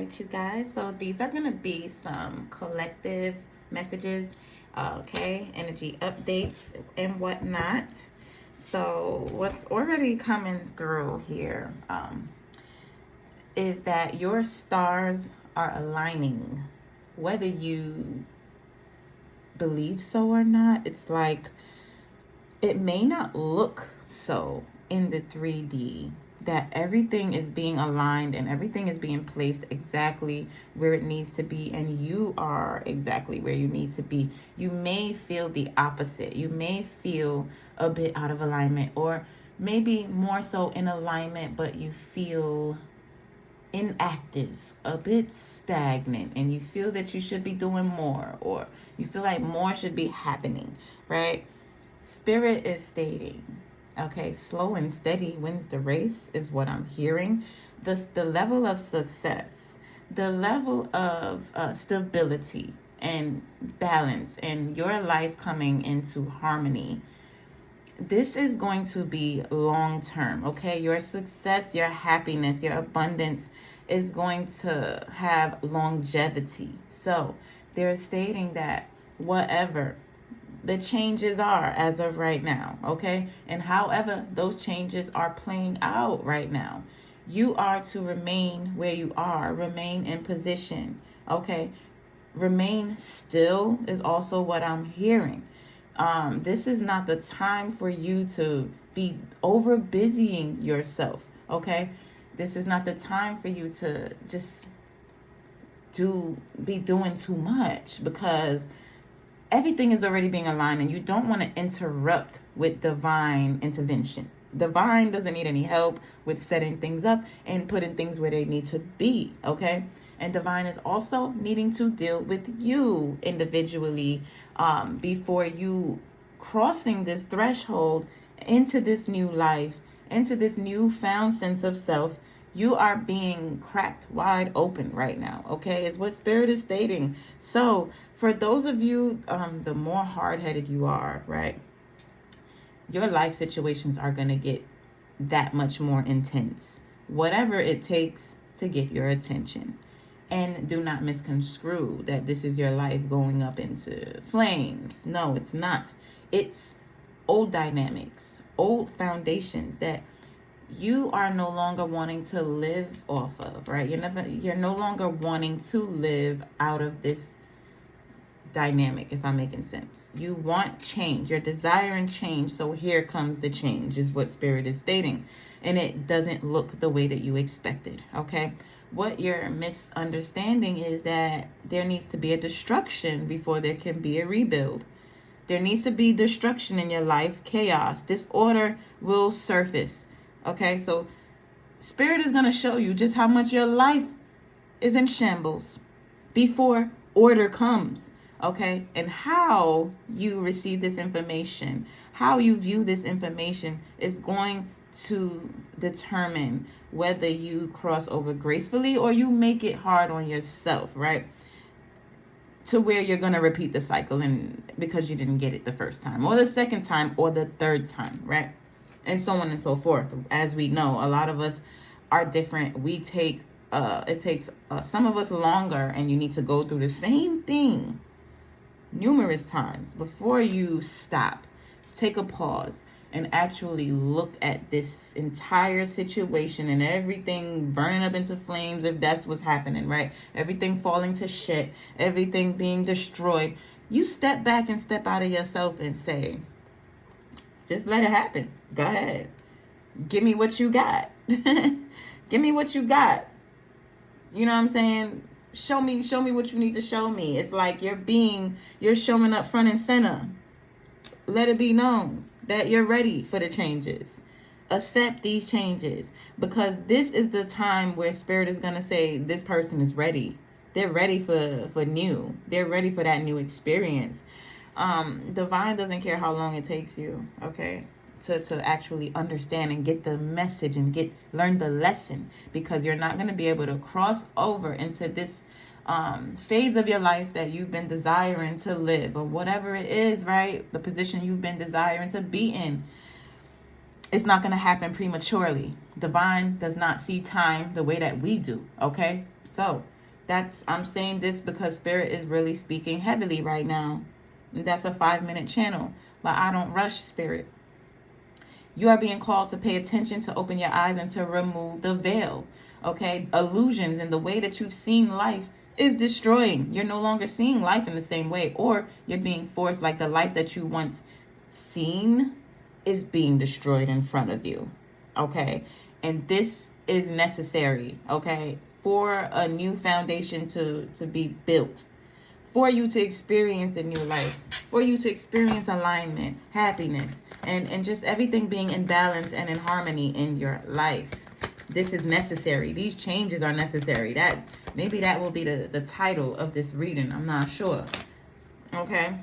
right, you guys. So these are going to be some collective messages, okay, energy updates and whatnot. So what's already coming through here is that your stars are aligning, whether you believe so or not. It's like it may not look so in the 3D, that everything is being aligned and everything is being placed exactly where it needs to be, and you are exactly where you need to be. You may feel the opposite. You may feel a bit out of alignment, or maybe more so in alignment, but you feel inactive, a bit stagnant, and you feel that you should be doing more, or you feel like more should be happening, right? Spirit is stating, okay, slow and steady wins the race is what I'm hearing. The level of success, the level of stability and balance, and your life coming into harmony, this is going to be long term, okay? Your success, your happiness, your abundance is going to have longevity. So they're stating that whatever the changes are as of right now, okay? And however those changes are playing out right now, you are to remain where you are, remain in position, okay? Remain still is also what I'm hearing. This is not the time for you to be over busying yourself, okay? This is not the time for you to just be doing too much, because everything is already being aligned and you don't want to interrupt with divine intervention. Divine doesn't need any help with setting things up and putting things where they need to be, okay? And divine is also needing to deal with you individually before you crossing this threshold into this new life, into this newfound sense of self. You are being cracked wide open right now, okay, is what Spirit is stating. So for those of you, the more hard-headed you are, right, your life situations are going to get that much more intense, whatever it takes to get your attention. And do not misconstrue that this is your life going up into flames. No, it's not. It's old dynamics, old foundations that you are no longer wanting to live off of, right? You're no longer wanting to live out of this dynamic, if I'm making sense. You want change. You're desiring change. So here comes the change, is what Spirit is stating. And it doesn't look the way that you expected, okay? What you're misunderstanding is that there needs to be a destruction before there can be a rebuild. There needs to be destruction in your life, chaos, disorder will surface, okay? So Spirit is going to show you just how much your life is in shambles before order comes, okay? And how you receive this information, how you view this information is going to determine whether you cross over gracefully or you make it hard on yourself, right? To where you're going to repeat the cycle, and because you didn't get it the first time or the second time or the third time, right? And so on and so forth. As we know, a lot of us are different. We take it takes some of us longer, and you need to go through the same thing numerous times before you stop, take a pause, and actually look at this entire situation and everything burning up into flames, if that's what's happening, right? Everything falling to shit, everything being destroyed. You step back and step out of yourself and say, just let it happen. Go ahead. Give me what you got. Give me what you got. You know what I'm saying? Show me what you need to show me. It's like you're showing up front and center. Let it be known that you're ready for the changes. Accept these changes, because this is the time where Spirit is going to say this person is ready. They're ready for new. They're ready for that new experience. Divine doesn't care how long it takes you, okay, to actually understand and get the message and learn the lesson, because you're not going to be able to cross over into this phase of your life that you've been desiring to live, or whatever it is, right? The position you've been desiring to be in. It's not going to happen prematurely. Divine does not see time the way that we do, okay? So I'm saying this because Spirit is really speaking heavily right now. And that's a 5-minute channel, but I don't rush Spirit. You are being called to pay attention, to open your eyes, and to remove the veil, okay? Illusions and the way that you've seen life is destroying. You're no longer seeing life in the same way, or you're being forced, like the life that you once seen is being destroyed in front of you, okay? And this is necessary, okay, for a new foundation to be built, for you to experience the new life, for you to experience alignment, happiness, and just everything being in balance and in harmony in your life. This is necessary. These changes are necessary. Maybe that will be the title of this reading. I'm not sure. Okay?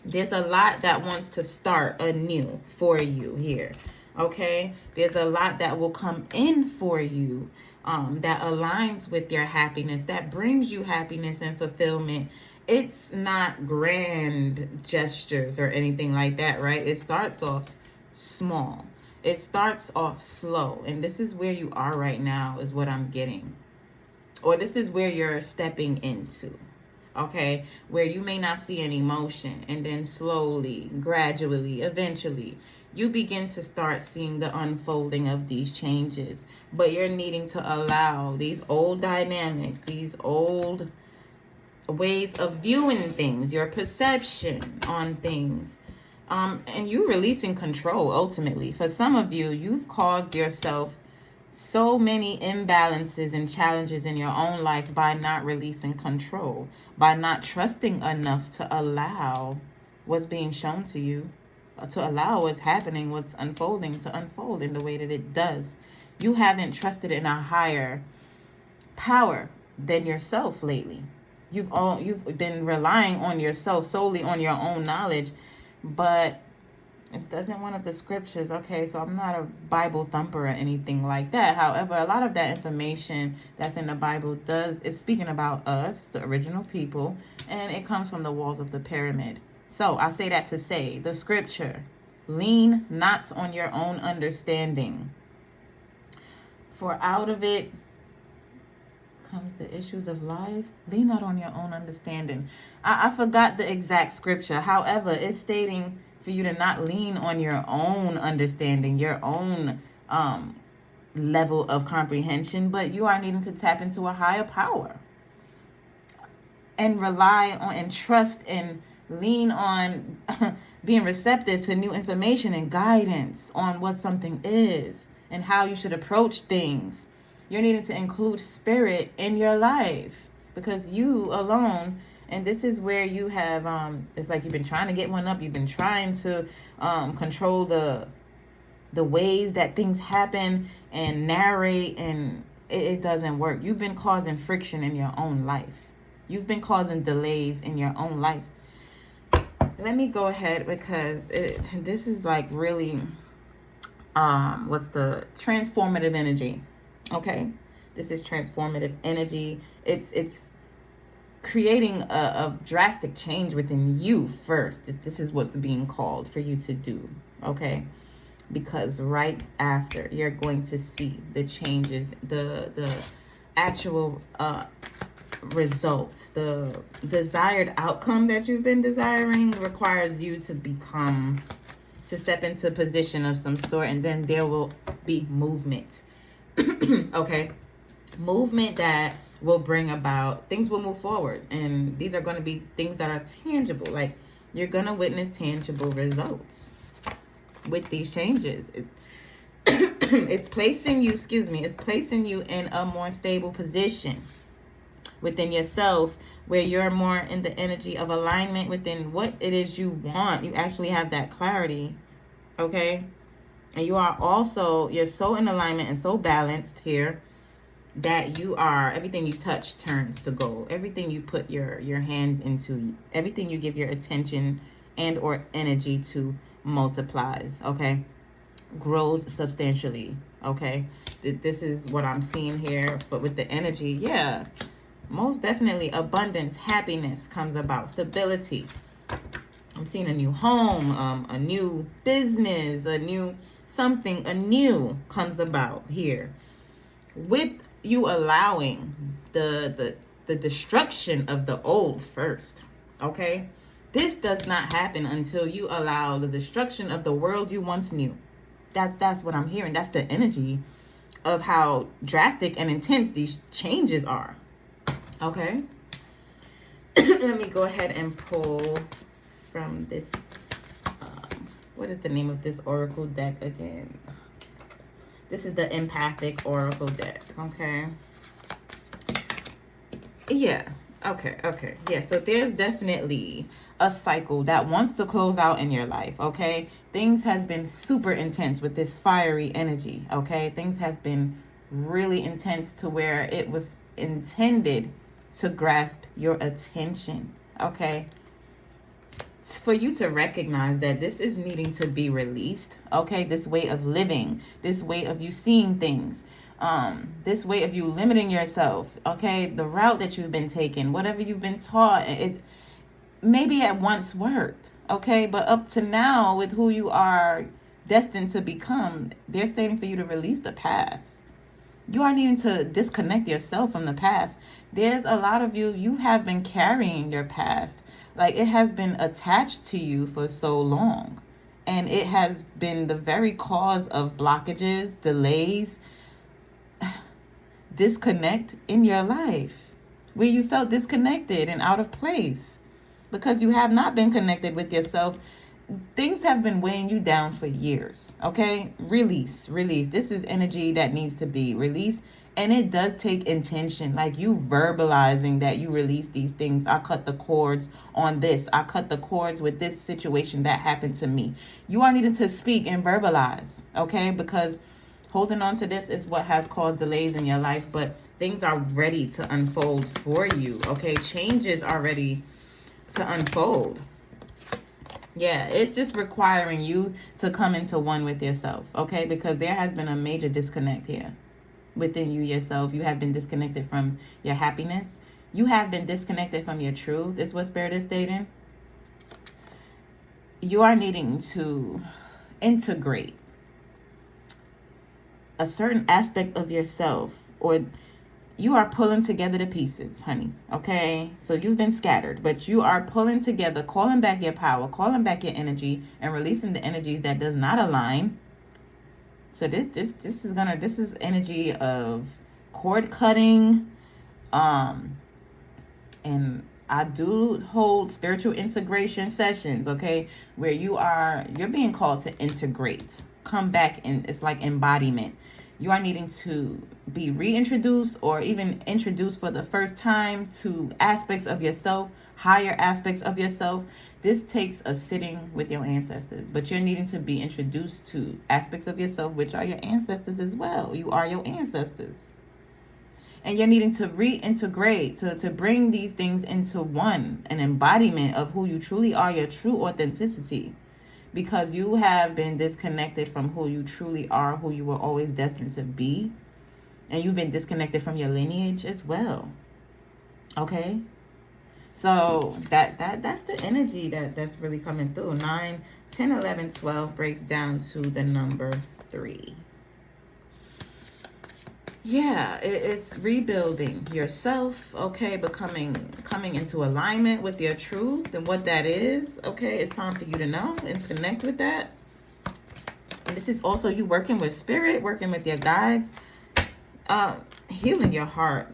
There's a lot that wants to start anew for you here. Okay? There's a lot that will come in for you that aligns with your happiness, that brings you happiness and fulfillment. It's not grand gestures or anything like that, right? It starts off small. It starts off slow. And this is where you are right now is what I'm getting. Or this is where you're stepping into. Okay? Where you may not see any motion. And then slowly, gradually, eventually, you begin to start seeing the unfolding of these changes. But you're needing to allow these old dynamics, these old ways of viewing things, your perception on things, and you releasing control ultimately. For some of you, you've caused yourself so many imbalances and challenges in your own life by not releasing control, by not trusting enough to allow what's being shown to you, to allow what's happening, what's unfolding to unfold in the way that it does. You haven't trusted in a higher power than yourself lately. You've been relying on yourself, solely on your own knowledge, but it doesn't one of the scriptures. Okay, so I'm not a Bible thumper or anything like that. However, a lot of that information that's in the Bible is speaking about us, the original people, and it comes from the walls of the pyramid. So I say that to say the scripture, lean not on your own understanding, for out of it comes the issues of life. Lean not on your own understanding. I forgot the exact scripture. However, it's stating for you to not lean on your own understanding, your own level of comprehension, but you are needing to tap into a higher power and rely on and trust and lean on being receptive to new information and guidance on what something is and how you should approach things. You're needing to include spirit in your life, because you alone, and this is where you have, it's like you've been trying to get one up. You've been trying to control the ways that things happen and narrate, and it doesn't work. You've been causing friction in your own life. You've been causing delays in your own life. Let me go ahead, because this is like really, what's the transformative energy? Okay, this is transformative energy. It's creating a drastic change within you first. This is what's being called for you to do. Okay, because right after, you're going to see the changes, the actual results. The desired outcome that you've been desiring requires you to step into a position of some sort, and then there will be movement. Okay, movement that will bring about, things will move forward, and these are going to be things that are tangible. Like, you're going to witness tangible results with these changes. It's placing you in a more stable position within yourself, where you're more in the energy of alignment within what it is you want. You actually have that clarity. Okay, and you're so in alignment and so balanced here that everything you touch turns to gold. Everything you put your hands into, everything you give your attention and or energy to multiplies, okay? Grows substantially, okay? This is what I'm seeing here. But with the energy, yeah, most definitely abundance, happiness comes about, stability. I'm seeing a new home, a new business, a new something anew comes about here with you allowing the destruction of the old first. Okay, this does not happen until you allow the destruction of the world you once knew. That's what I'm hearing. That's the energy of how drastic and intense these changes are. Okay. Let me go ahead and pull from this. What is the name of this oracle deck again? This is the Empathic Oracle deck. Okay. Yeah. Okay. Yeah. So there's definitely a cycle that wants to close out in your life. Okay. Things has been super intense with this fiery energy. Okay. Things have been really intense to where it was intended to grasp your attention. Okay. For you to recognize that this is needing to be released. Okay. This way of living, this way of you seeing things, this way of you limiting yourself. Okay. The route that you've been taking, whatever you've been taught, it maybe at once worked. Okay. But up to now, with who you are destined to become, they're stating for you to release the past. You are needing to disconnect yourself from the past. There's a lot of you have been carrying your past. Like, it has been attached to you for so long. And it has been the very cause of blockages, delays, disconnect in your life. Where you felt disconnected and out of place. Because you have not been connected with yourself. Things have been weighing you down for years. Okay? Release. This is energy that needs to be released. And it does take intention, like you verbalizing that you release these things. I cut the cords on this. I cut the cords with this situation that happened to me. You are needing to speak and verbalize, okay? Because holding on to this is what has caused delays in your life, but things are ready to unfold for you, okay? Changes are ready to unfold. Yeah, it's just requiring you to come into one with yourself, okay? Because there has been a major disconnect here. Within you yourself, you have been disconnected from your happiness. You have been disconnected from your truth, is what Spirit is stating. You are needing to integrate a certain aspect of yourself, or you are pulling together the pieces, honey. Okay, so you've been scattered, but you are pulling together, calling back your power, calling back your energy, and releasing the energies that does not align. So this is energy of cord cutting, and I do hold spiritual integration sessions, okay, where you're being called to integrate, come back, and it's like embodiment. You are needing to be reintroduced or even introduced for the first time to aspects of yourself, higher aspects of yourself. This takes a sitting with your ancestors, but you're needing to be introduced to aspects of yourself, which are your ancestors as well. You are your ancestors. And you're needing to reintegrate, to bring these things into one, an embodiment of who you truly are, your true authenticity. Because you have been disconnected from who you truly are, who you were always destined to be. And you've been disconnected from your lineage as well. Okay? So that's the energy that's really coming through. 9, 10, 11, 12 breaks down to the number 3. Yeah, it's rebuilding yourself, okay, coming into alignment with your truth and what that is, okay. It's time for you to know and connect with that. And this is also you working with spirit, working with your guides, healing your heart,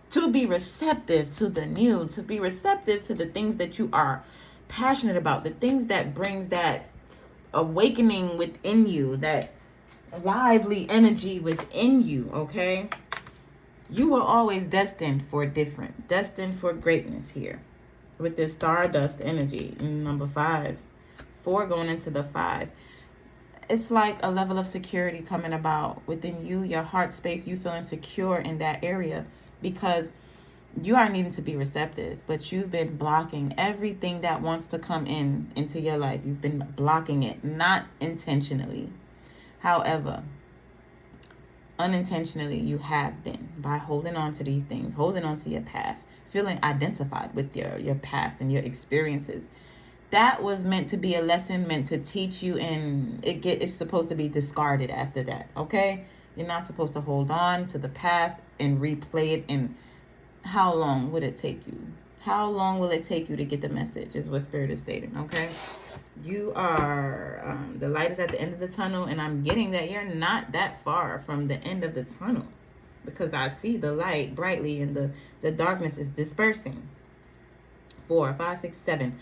to be receptive to the new, to be receptive to the things that you are passionate about, the things that brings that awakening within you, that lively energy within you, okay? You were always destined for different, destined for greatness here with this stardust energy in number 5. 4 going into the 5. It's like a level of security coming about within you, your heart space, you feeling secure in that area because you are needing to be receptive, but you've been blocking everything that wants to come into your life. You've been blocking it, not intentionally. However, unintentionally you have been, by holding on to these things, holding on to your past, feeling identified with your past and your experiences. that was meant to be a lesson, meant to teach you, and it's supposed to be discarded after that. Okay, you're not supposed to hold on to the past and replay it. And how long would it take you? How long will it take you to get the message, is what Spirit is stating. Okay, you are the light is at the end of the tunnel, and I'm getting that you're not that far from the end of the tunnel, because I see the light brightly and the darkness is dispersing. 4, 5, 6, 7.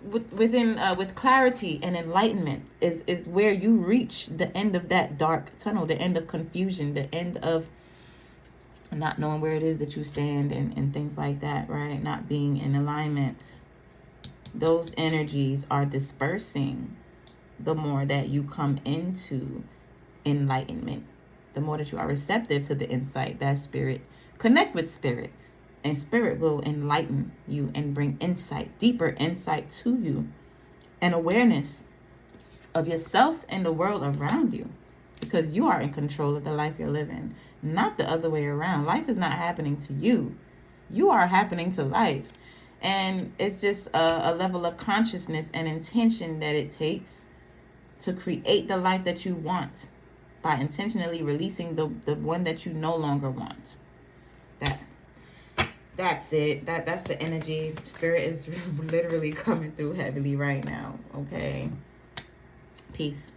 With clarity and enlightenment is where you reach the end of that dark tunnel, the end of confusion, the end of not knowing where it is that you stand, and things like that, right? Not being in alignment. Those energies are dispersing the more that you come into enlightenment, the more that you are receptive to the insight that Spirit. Connect with Spirit, and Spirit will enlighten you and bring insight, deeper insight to you, and awareness of yourself and the world around you, because you are in control of the life you're living, not the other way around. Life is not happening to you. You are happening to life. And it's just a level of consciousness and intention that it takes to create the life that you want by intentionally releasing the one that you no longer want. That's it. That's the energy. Spirit is literally coming through heavily right now. Okay. Peace.